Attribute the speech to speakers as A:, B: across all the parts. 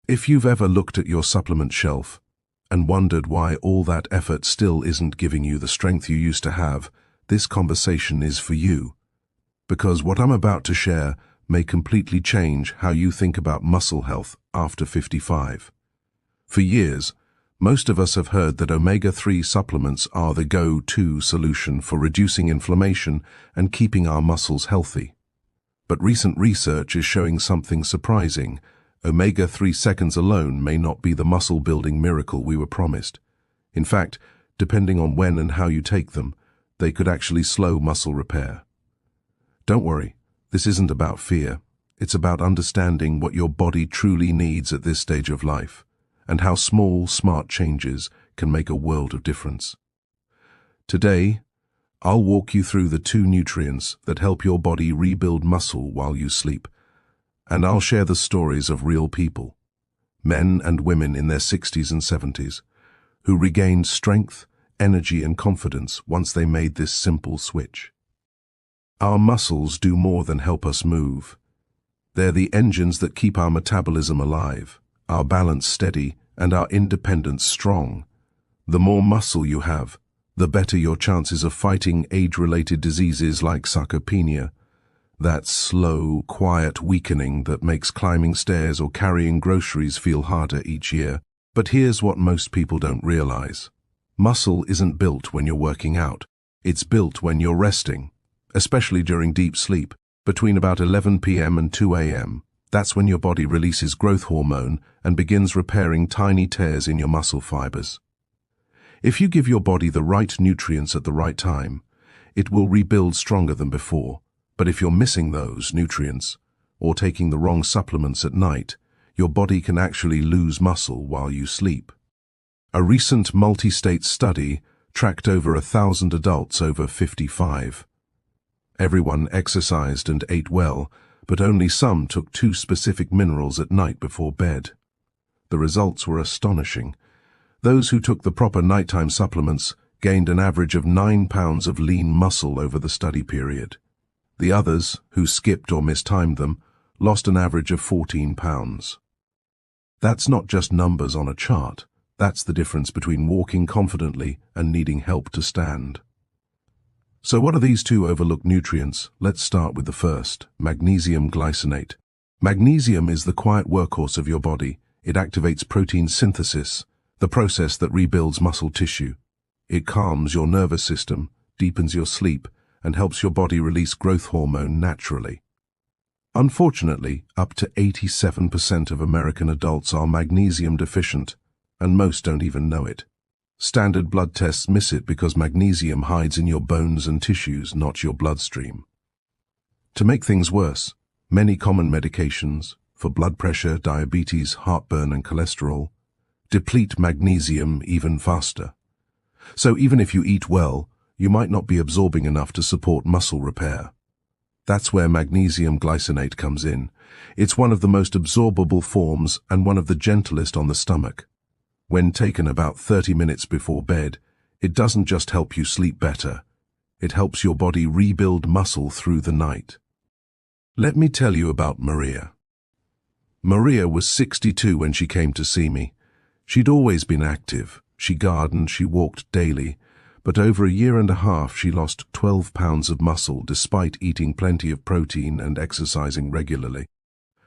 A: If you've ever looked at your supplement shelf and wondered why all that effort still isn't giving you the strength you used to have, this conversation is for you. Because what I'm about to share may completely change how you think about muscle health after 55. For years, most of us have heard that omega-3 supplements are the go-to solution for reducing inflammation and keeping our muscles healthy. But recent research is showing something surprising. Omega-3 seconds alone may not be the muscle-building miracle we were promised. In fact, depending on when and how you take them, they could actually slow muscle repair. Don't worry, this isn't about fear. It's about understanding what your body truly needs at this stage of life, and how small, smart changes can make a world of difference. Today, I'll walk you through the 2 nutrients that help your body rebuild muscle while you sleep. And I'll share the stories of real people, men and women in their 60s and 70s, who regained strength, energy and confidence once they made this simple switch. Our muscles do more than help us move. They're the engines that keep our metabolism alive, our balance steady, and our independence strong. The more muscle you have, the better your chances of fighting age-related diseases like sarcopenia, that slow, quiet weakening that makes climbing stairs or carrying groceries feel harder each year. But here's what most people don't realize. Muscle isn't built when you're working out. It's built when you're resting, especially during deep sleep, between about 11 p.m. and 2 a.m. That's when your body releases growth hormone and begins repairing tiny tears in your muscle fibers. If you give your body the right nutrients at the right time, it will rebuild stronger than before. But if you're missing those nutrients, or taking the wrong supplements at night, your body can actually lose muscle while you sleep. A recent multi-state study tracked over 1,000 adults over 55. Everyone exercised and ate well, but only some took 2 specific minerals at night before bed. The results were astonishing. Those who took the proper nighttime supplements gained an average of 9 pounds of lean muscle over the study period. The others, who skipped or mistimed them, lost an average of 14 pounds. That's not just numbers on a chart. That's the difference between walking confidently and needing help to stand. So what are these 2 overlooked nutrients? Let's start with the first, magnesium glycinate. Magnesium is the quiet workhorse of your body. It activates protein synthesis, the process that rebuilds muscle tissue. It calms your nervous system, deepens your sleep, and helps your body release growth hormone naturally. Unfortunately, up to 87% of American adults are magnesium deficient, and most don't even know it. Standard blood tests miss it because magnesium hides in your bones and tissues, not your bloodstream. To make things worse, many common medications for blood pressure, diabetes, heartburn, and cholesterol deplete magnesium even faster. So even if you eat well, you might not be absorbing enough to support muscle repair. That's where magnesium glycinate comes in. It's one of the most absorbable forms and one of the gentlest on the stomach. When taken about 30 minutes before bed, it doesn't just help you sleep better. It helps your body rebuild muscle through the night. Let me tell you about Maria. Maria was 62 when she came to see me. She'd always been active. She gardened, she walked daily. But over a year and a half she lost 12 pounds of muscle despite eating plenty of protein and exercising regularly.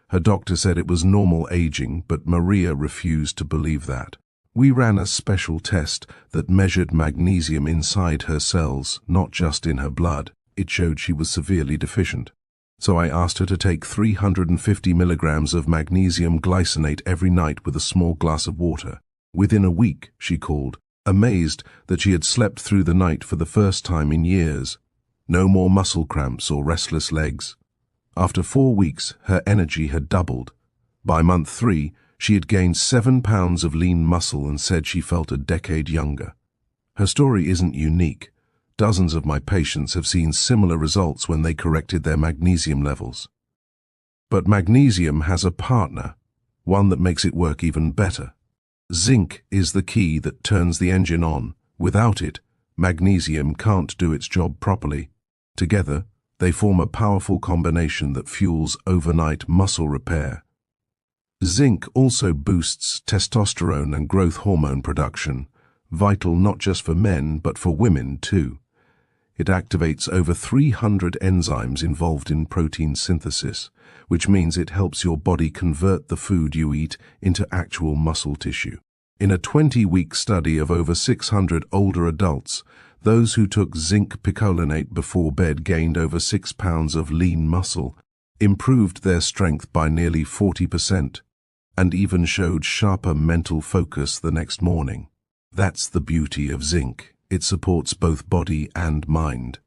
A: Her doctor said it was normal aging, but Maria refused to believe that. We ran a special test that measured magnesium inside her cells, not just in her blood. It showed she was severely deficient. So I asked her to take 350 milligrams of magnesium glycinate every night with a small glass of water. Within a week, she called, amazed that she had slept through the night for the first time in years. No more muscle cramps or restless legs. After 4 weeks, her energy had doubled. By month 3, she had gained 7 pounds of lean muscle and said she felt a decade younger. Her story isn't unique. Dozens of my patients have seen similar results when they corrected their magnesium levels. But magnesium has a partner, one that makes it work even better. Zinc is the key that turns the engine on. Without it, magnesium can't do its job properly. Together, they form a powerful combination that fuels overnight muscle repair. Zinc also boosts testosterone and growth hormone production, vital not just for men but for women too. It activates over 300 enzymes involved in protein synthesis, which means it helps your body convert the food you eat into actual muscle tissue. In a 20-week study of over 600 older adults, those who took zinc picolinate before bed gained over 6 pounds of lean muscle, improved their strength by nearly 40%, and even showed sharper mental focus the next morning. That's the beauty of zinc. It supports both body and mind.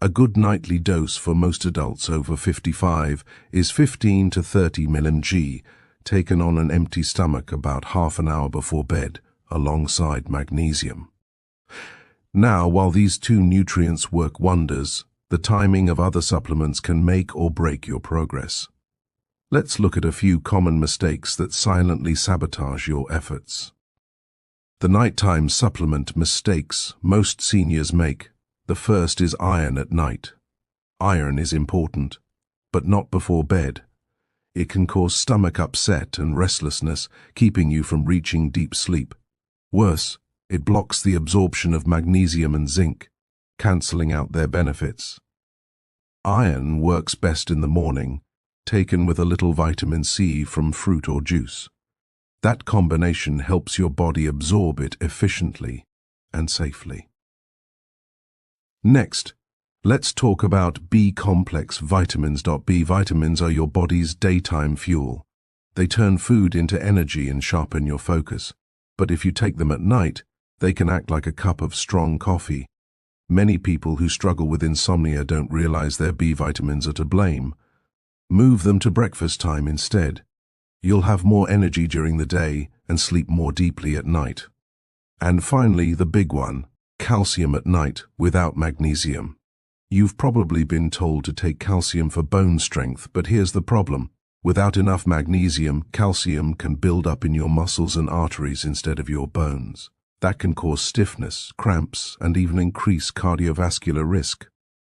A: A good nightly dose for most adults over 55 is 15 to 30 mg, taken on an empty stomach about half an hour before bed, alongside magnesium. Now, while these two nutrients work wonders, the timing of other supplements can make or break your progress. Let's look at a few common mistakes that silently sabotage your efforts. The nighttime supplement mistakes most seniors make. The first is iron at night. Iron is important, but not before bed. It can cause stomach upset and restlessness, keeping you from reaching deep sleep. Worse, it blocks the absorption of magnesium and zinc, cancelling out their benefits. Iron works best in the morning, taken with a little vitamin C from fruit or juice. That combination helps your body absorb it efficiently and safely. Next, let's talk about B-complex vitamins. B vitamins are your body's daytime fuel. They turn food into energy and sharpen your focus. But if you take them at night, they can act like a cup of strong coffee. Many people who struggle with insomnia don't realize their B vitamins are to blame. Move them to breakfast time instead. You'll have more energy during the day and sleep more deeply at night. And finally, the big one, calcium at night without magnesium. You've probably been told to take calcium for bone strength, but here's the problem. Without enough magnesium, calcium can build up in your muscles and arteries instead of your bones. That can cause stiffness, cramps, and even increase cardiovascular risk.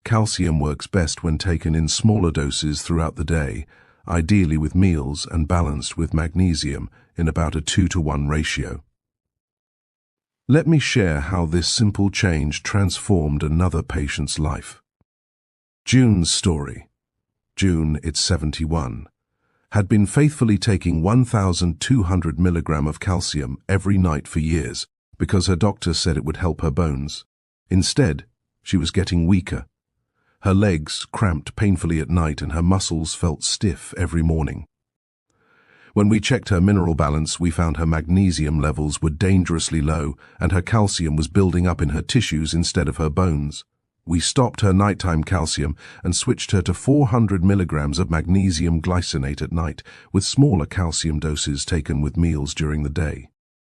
A: Calcium works best when taken in smaller doses throughout the day, ideally with meals and balanced with magnesium in about a 2-to-1 ratio. Let me share how this simple change transformed another patient's life. June's story. June, it's 71, had been faithfully taking 1,200 milligrams of calcium every night for years because her doctor said it would help her bones. Instead, she was getting weaker. Her legs cramped painfully at night and her muscles felt stiff every morning. When we checked her mineral balance, we found her magnesium levels were dangerously low and her calcium was building up in her tissues instead of her bones. We stopped her nighttime calcium and switched her to 400 milligrams of magnesium glycinate at night, with smaller calcium doses taken with meals during the day.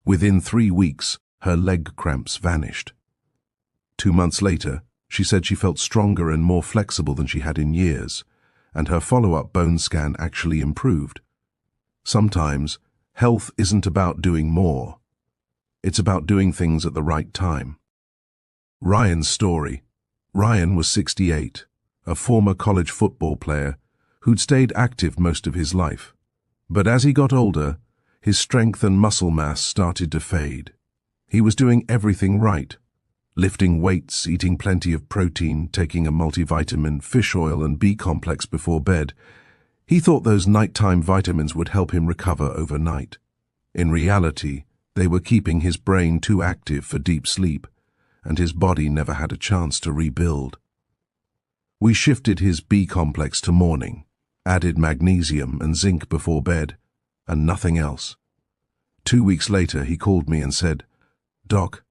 A: Within 3 weeks, her leg cramps vanished. 2 months later, she said she felt stronger and more flexible than she had in years, and her follow-up bone scan actually improved. Sometimes, health isn't about doing more. It's about doing things at the right time. Ryan's story. Ryan was 68, a former college football player who'd stayed active most of his life. But as he got older, his strength and muscle mass started to fade. He was doing everything right. Lifting weights, eating plenty of protein, taking a multivitamin, fish oil and B-complex before bed. He thought those nighttime vitamins would help him recover overnight. In reality, they were keeping his brain too active for deep sleep, and his body never had a chance to rebuild. We shifted his B-complex to morning, added magnesium and zinc before bed, and nothing else. 2 weeks later, he called me and said, "Doc,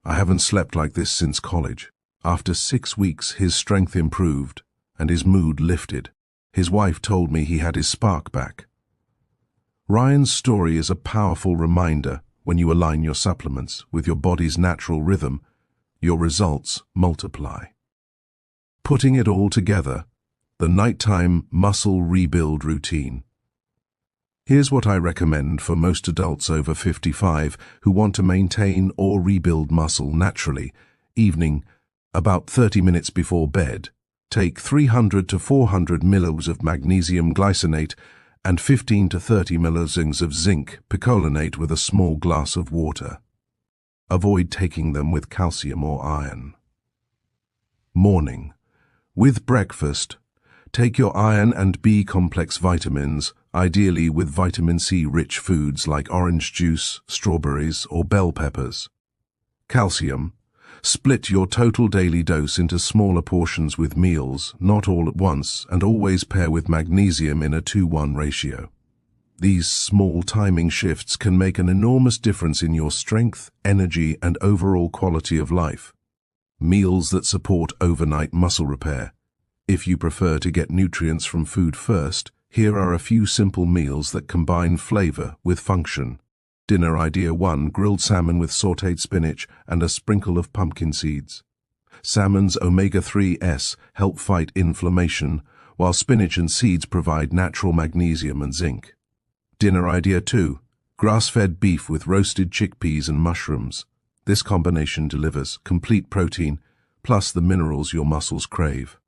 A: I haven't slept like this since college." After 6 weeks, his strength improved and his mood lifted. His wife told me he had his spark back. Ryan's story is a powerful reminder: when you align your supplements with your body's natural rhythm, your results multiply. Putting it all together, the nighttime muscle rebuild routine. Here's what I recommend for most adults over 55 who want to maintain or rebuild muscle naturally. Evening, about 30 minutes before bed, take 300 to 400 ml of magnesium glycinate and 15 to 30 milligrams of zinc picolinate with a small glass of water. Avoid taking them with calcium or iron. Morning. With breakfast, take your iron and B-complex vitamins, ideally with vitamin C-rich foods like orange juice, strawberries, or bell peppers. Calcium. Split your total daily dose into smaller portions with meals, not all at once, and always pair with magnesium in a 2:1 ratio. These small timing shifts can make an enormous difference in your strength, energy, and overall quality of life. Meals that support overnight muscle repair. If you prefer to get nutrients from food first, here are a few simple meals that combine flavor with function. Dinner idea 1: grilled salmon with sautéed spinach and a sprinkle of pumpkin seeds. Salmon's omega-3s help fight inflammation, while spinach and seeds provide natural magnesium and zinc. Dinner idea 2: grass-fed beef with roasted chickpeas and mushrooms. This combination delivers complete protein, plus the minerals your muscles crave.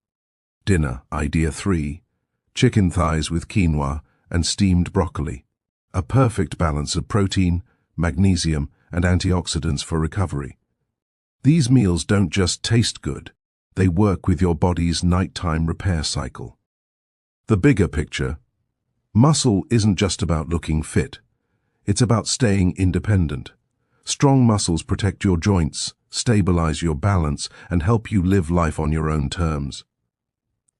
A: Dinner idea 3: chicken thighs with quinoa and steamed broccoli. A perfect balance of protein, magnesium, and antioxidants for recovery. These meals don't just taste good, they work with your body's nighttime repair cycle. The bigger picture: muscle isn't just about looking fit, it's about staying independent. Strong muscles protect your joints, stabilize your balance, and help you live life on your own terms.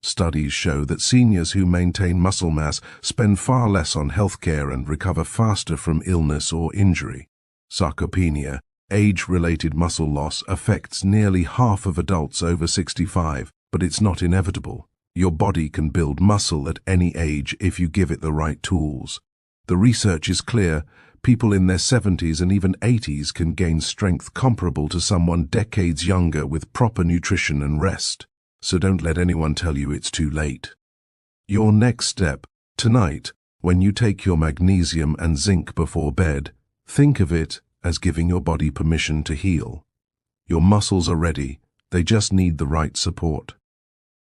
A: Studies show that seniors who maintain muscle mass spend far less on healthcare and recover faster from illness or injury. Sarcopenia, age-related muscle loss, affects nearly half of adults over 65, but it's not inevitable. Your body can build muscle at any age if you give it the right tools. The research is clear: people in their 70s and even 80s can gain strength comparable to someone decades younger with proper nutrition and rest. So don't let anyone tell you it's too late. Your next step: tonight, when you take your magnesium and zinc before bed, think of it as giving your body permission to heal. Your muscles are ready, they just need the right support.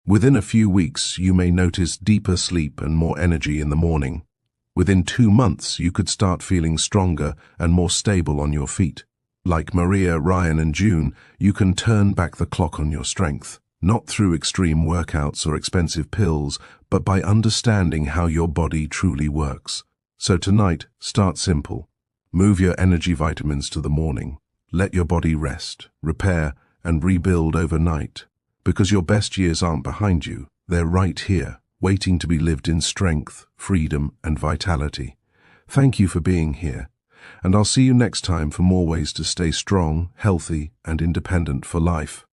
A: Within a few weeks, you may notice deeper sleep and more energy in the morning. Within 2 months, you could start feeling stronger and more stable on your feet. Like Maria, Ryan, and June, you can turn back the clock on your strength. Not through extreme workouts or expensive pills, but by understanding how your body truly works. So tonight, start simple. Move your energy vitamins to the morning. Let your body rest, repair, and rebuild overnight. Because your best years aren't behind you, they're right here, waiting to be lived in strength, freedom, and vitality. Thank you for being here, and I'll see you next time for more ways to stay strong, healthy, and independent for life.